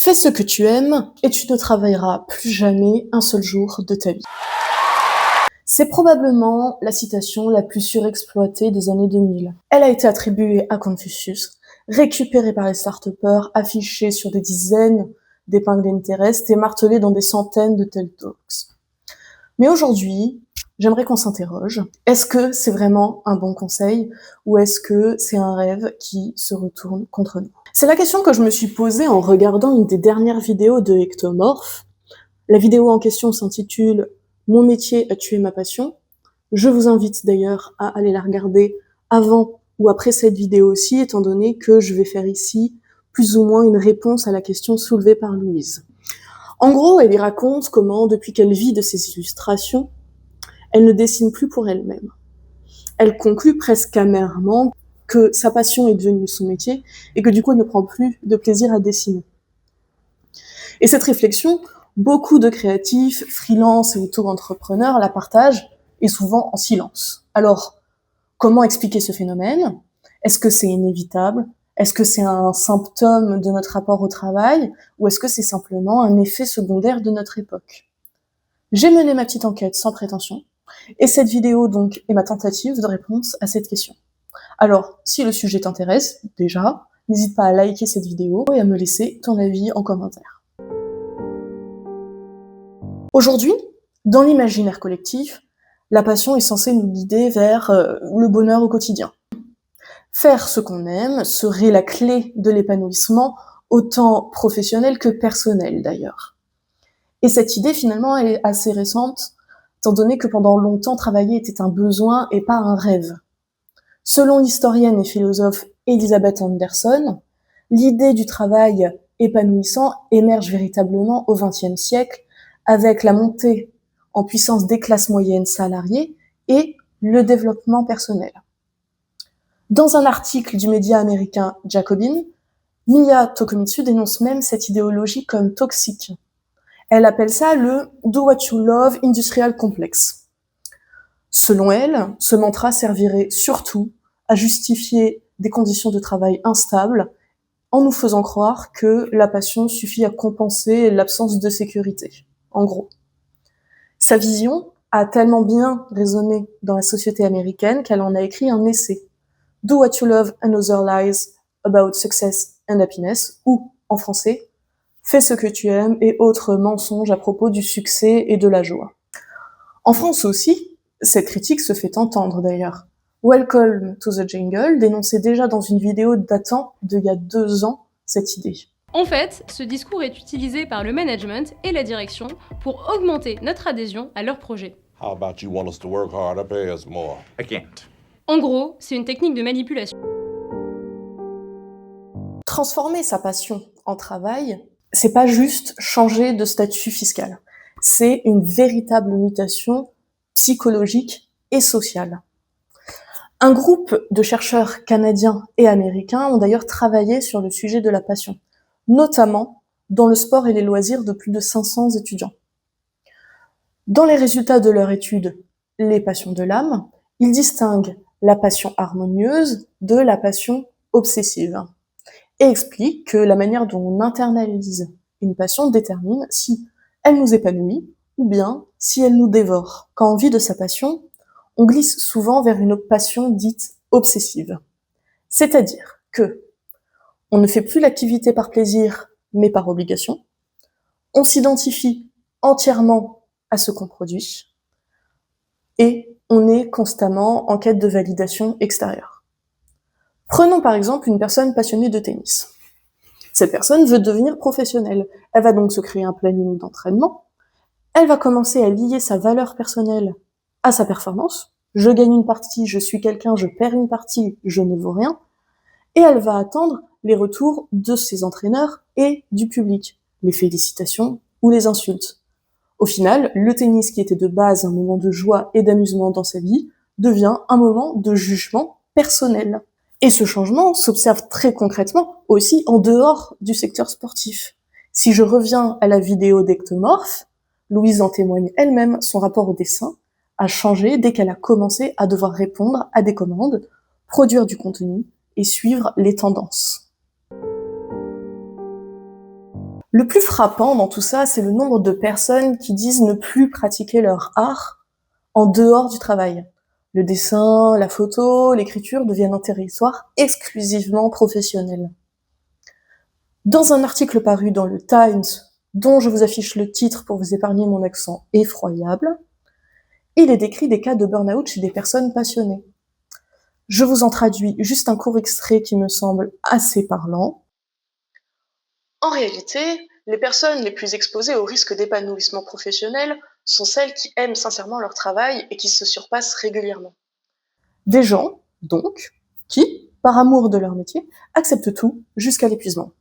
Fais ce que tu aimes et tu ne travailleras plus jamais un seul jour de ta vie. C'est probablement la citation la plus surexploitée des années 2000. Elle a été attribuée à Confucius, récupérée par les start-upers, affichée sur des dizaines d'épingles Pinterest et martelée dans des centaines de TED Talks. Mais aujourd'hui, j'aimerais qu'on s'interroge. Est-ce que c'est vraiment un bon conseil ou est-ce que c'est un rêve qui se retourne contre nous? C'est la question que je me suis posée en regardant une des dernières vidéos de Ectomorph. La vidéo en question s'intitule « Mon métier a tué ma passion ». Je vous invite d'ailleurs à aller la regarder avant ou après cette vidéo aussi, étant donné que je vais faire ici plus ou moins une réponse à la question soulevée par Louise. En gros, elle y raconte comment, depuis qu'elle vit de ses illustrations, elle ne dessine plus pour elle-même. Elle conclut presque amèrement que sa passion est devenue son métier et que du coup elle ne prend plus de plaisir à dessiner. Et cette réflexion, beaucoup de créatifs, freelance et auto-entrepreneurs la partagent, et souvent en silence. Alors, comment expliquer ce phénomène? Est-ce que c'est inévitable? Est-ce que c'est un symptôme de notre rapport au travail? Ou est-ce que c'est simplement un effet secondaire de notre époque? J'ai mené ma petite enquête sans prétention, et cette vidéo donc est ma tentative de réponse à cette question. Alors, si le sujet t'intéresse, déjà, n'hésite pas à liker cette vidéo et à me laisser ton avis en commentaire. Aujourd'hui, dans l'imaginaire collectif, la passion est censée nous guider vers le bonheur au quotidien. Faire ce qu'on aime serait la clé de l'épanouissement, autant professionnel que personnel d'ailleurs. Et cette idée, finalement, elle est assez récente, étant donné que pendant longtemps, travailler était un besoin et pas un rêve. Selon l'historienne et philosophe Elizabeth Anderson, l'idée du travail épanouissant émerge véritablement au XXe siècle avec la montée en puissance des classes moyennes salariées et le développement personnel. Dans un article du média américain Jacobin, Miya Tokumitsu dénonce même cette idéologie comme toxique. Elle appelle ça le « Do what you love industrial complex ». Selon elle, ce mantra servirait surtout à justifier des conditions de travail instables en nous faisant croire que la passion suffit à compenser l'absence de sécurité. En gros. Sa vision a tellement bien résonné dans la société américaine qu'elle en a écrit un essai. Do what you love and other lies about success and happiness, ou, en français, Fais ce que tu aimes et autres mensonges à propos du succès et de la joie. En France aussi, cette critique se fait entendre d'ailleurs. Welcome to the Jungle dénonçait déjà dans une vidéo datant d'il y a 2 ans cette idée. En fait, ce discours est utilisé par le management et la direction pour augmenter notre adhésion à leur projet. How about you want us to work harder, pay us more? I can't. En gros, c'est une technique de manipulation. Transformer sa passion en travail, c'est pas juste changer de statut fiscal. C'est une véritable mutation psychologique et sociale. Un groupe de chercheurs canadiens et américains ont d'ailleurs travaillé sur le sujet de la passion, notamment dans le sport et les loisirs de plus de 500 étudiants. Dans les résultats de leur étude « Les passions de l'âme », ils distinguent la passion harmonieuse de la passion obsessive et expliquent que la manière dont on internalise une passion détermine si elle nous épanouit ou bien si elle nous dévore. Quand on vit de sa passion, on glisse souvent vers une passion dite obsessive. C'est-à-dire que on ne fait plus l'activité par plaisir, mais par obligation. On s'identifie entièrement à ce qu'on produit. Et on est constamment en quête de validation extérieure. Prenons par exemple une personne passionnée de tennis. Cette personne veut devenir professionnelle. Elle va donc se créer un planning d'entraînement. Elle va commencer à lier sa valeur personnelle à sa performance. Je gagne une partie, je suis quelqu'un, je perds une partie, je ne vaux rien. Et elle va attendre les retours de ses entraîneurs et du public, les félicitations ou les insultes. Au final, le tennis qui était de base un moment de joie et d'amusement dans sa vie devient un moment de jugement personnel. Et ce changement s'observe très concrètement aussi en dehors du secteur sportif. Si je reviens à la vidéo d'Ectomorph, Louise en témoigne elle-même, son rapport au dessin a changé dès qu'elle a commencé à devoir répondre à des commandes, produire du contenu et suivre les tendances. Le plus frappant dans tout ça, c'est le nombre de personnes qui disent ne plus pratiquer leur art en dehors du travail. Le dessin, la photo, l'écriture deviennent un territoire exclusivement professionnel. Dans un article paru dans le Times, dont je vous affiche le titre pour vous épargner mon accent effroyable, il est décrit des cas de burn-out chez des personnes passionnées. Je vous en traduis juste un court extrait qui me semble assez parlant. En réalité, les personnes les plus exposées au risque d'épanouissement professionnel sont celles qui aiment sincèrement leur travail et qui se surpassent régulièrement. Des gens, donc, qui, par amour de leur métier, acceptent tout jusqu'à l'épuisement.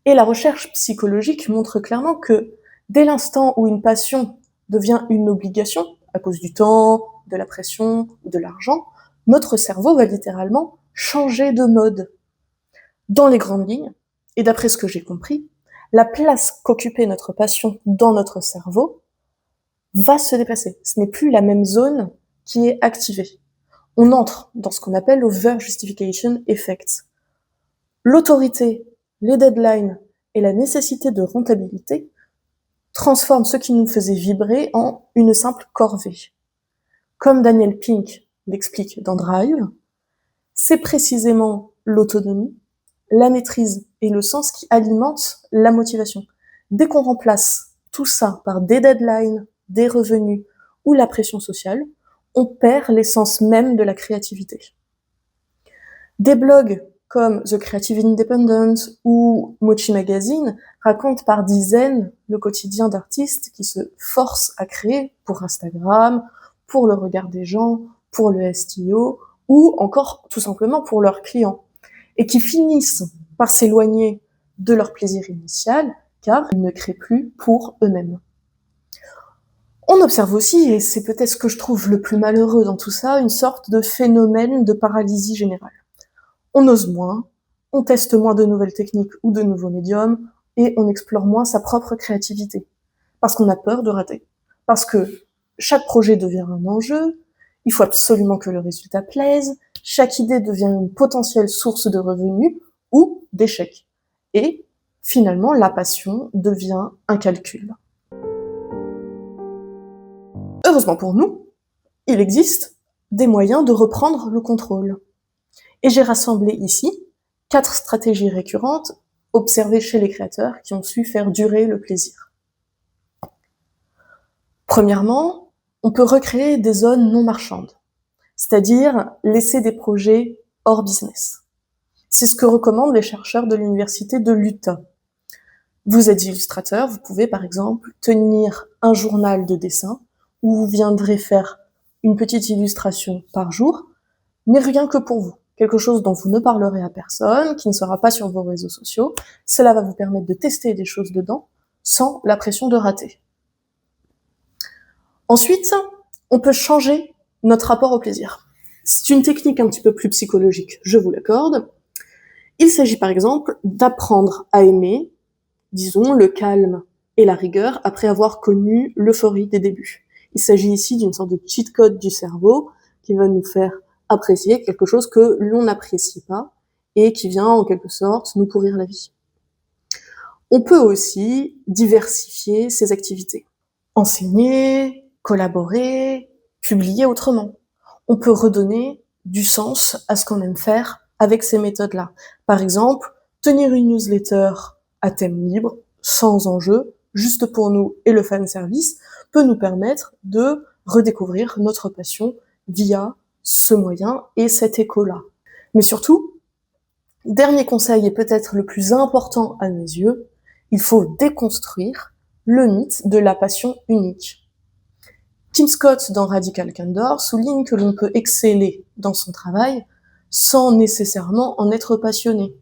Et la recherche psychologique montre clairement que dès l'instant où une passion devient une obligation, à cause du temps, de la pression ou de l'argent, notre cerveau va littéralement changer de mode. Dans les grandes lignes, et d'après ce que j'ai compris, la place qu'occupait notre passion dans notre cerveau va se déplacer. Ce n'est plus la même zone qui est activée. On entre dans ce qu'on appelle l'over-justification effect. L'autorité, les deadlines et la nécessité de rentabilité transforment ce qui nous faisait vibrer en une simple corvée. Comme Daniel Pink l'explique dans Drive, c'est précisément l'autonomie, la maîtrise et le sens qui alimentent la motivation. Dès qu'on remplace tout ça par des deadlines, des revenus ou la pression sociale, on perd l'essence même de la créativité. Des blogs comme The Creative Independent ou Mochi Magazine racontent par dizaines le quotidien d'artistes qui se forcent à créer pour Instagram, pour le regard des gens, pour le SEO ou encore tout simplement pour leurs clients, et qui finissent par s'éloigner de leur plaisir initial car ils ne créent plus pour eux-mêmes. On observe aussi, et c'est peut-être ce que je trouve le plus malheureux dans tout ça, une sorte de phénomène de paralysie générale. On ose moins, on teste moins de nouvelles techniques ou de nouveaux médiums, et on explore moins sa propre créativité. Parce qu'on a peur de rater. Parce que chaque projet devient un enjeu, il faut absolument que le résultat plaise, chaque idée devient une potentielle source de revenus ou d'échecs. Et finalement, la passion devient un calcul. Heureusement pour nous, il existe des moyens de reprendre le contrôle. Et j'ai rassemblé ici 4 stratégies récurrentes observées chez les créateurs qui ont su faire durer le plaisir. Premièrement, on peut recréer des zones non marchandes, c'est-à-dire laisser des projets hors business. C'est ce que recommandent les chercheurs de l'université de l'Utah. Vous êtes illustrateur, vous pouvez par exemple tenir un journal de dessin où vous viendrez faire une petite illustration par jour, mais rien que pour vous. Quelque chose dont vous ne parlerez à personne, qui ne sera pas sur vos réseaux sociaux. Cela va vous permettre de tester des choses dedans sans la pression de rater. Ensuite, on peut changer notre rapport au plaisir. C'est une technique un petit peu plus psychologique, je vous l'accorde. Il s'agit par exemple d'apprendre à aimer, disons, le calme et la rigueur après avoir connu l'euphorie des débuts. Il s'agit ici d'une sorte de cheat code du cerveau qui va nous faire apprécier quelque chose que l'on n'apprécie pas et qui vient en quelque sorte nous pourrir la vie. On peut aussi diversifier ses activités. Enseigner, collaborer, publier autrement. On peut redonner du sens à ce qu'on aime faire avec ces méthodes-là. Par exemple, tenir une newsletter à thème libre, sans enjeu, juste pour nous et le fan service, peut nous permettre de redécouvrir notre passion via ce moyen et cet écho-là. Mais surtout, dernier conseil et peut-être le plus important à mes yeux, il faut déconstruire le mythe de la passion unique. Tim Scott dans Radical Candor souligne que l'on peut exceller dans son travail sans nécessairement en être passionné.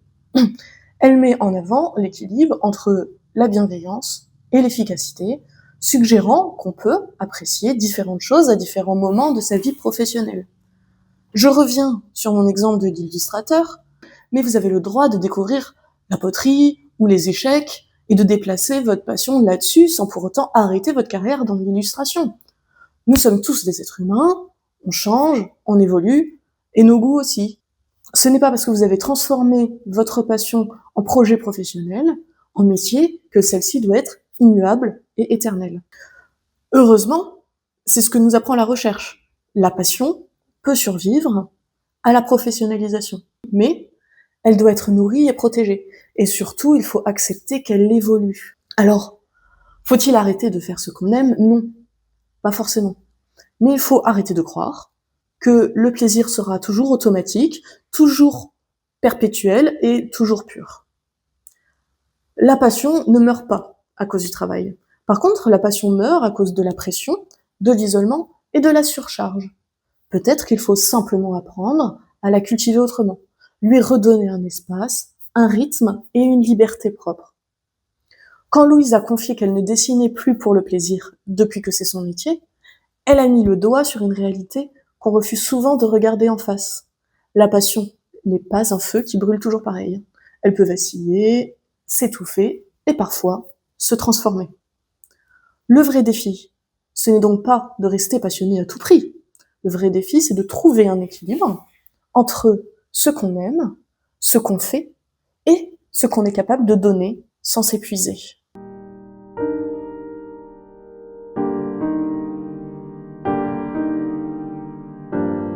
Elle met en avant l'équilibre entre la bienveillance et l'efficacité, suggérant qu'on peut apprécier différentes choses à différents moments de sa vie professionnelle. Je reviens sur mon exemple de l'illustrateur, mais vous avez le droit de découvrir la poterie ou les échecs et de déplacer votre passion là-dessus sans pour autant arrêter votre carrière dans l'illustration. Nous sommes tous des êtres humains, on change, on évolue, et nos goûts aussi. Ce n'est pas parce que vous avez transformé votre passion en projet professionnel, en métier que celle-ci doit être immuable et éternelle. Heureusement, c'est ce que nous apprend la recherche. La passion peut survivre à la professionnalisation, mais elle doit être nourrie et protégée. Et surtout, il faut accepter qu'elle évolue. Alors, faut-il arrêter de faire ce qu'on aime? Non, pas forcément. Mais il faut arrêter de croire que le plaisir sera toujours automatique, toujours perpétuel et toujours pur. La passion ne meurt pas à cause du travail. Par contre, la passion meurt à cause de la pression, de l'isolement et de la surcharge. Peut-être qu'il faut simplement apprendre à la cultiver autrement, lui redonner un espace, un rythme et une liberté propre. Quand Louise a confié qu'elle ne dessinait plus pour le plaisir depuis que c'est son métier, elle a mis le doigt sur une réalité qu'on refuse souvent de regarder en face. La passion n'est pas un feu qui brûle toujours pareil. Elle peut vaciller, s'étouffer et parfois se transformer. Le vrai défi, ce n'est donc pas de rester passionné à tout prix. Le vrai défi, c'est de trouver un équilibre entre ce qu'on aime, ce qu'on fait et ce qu'on est capable de donner sans s'épuiser.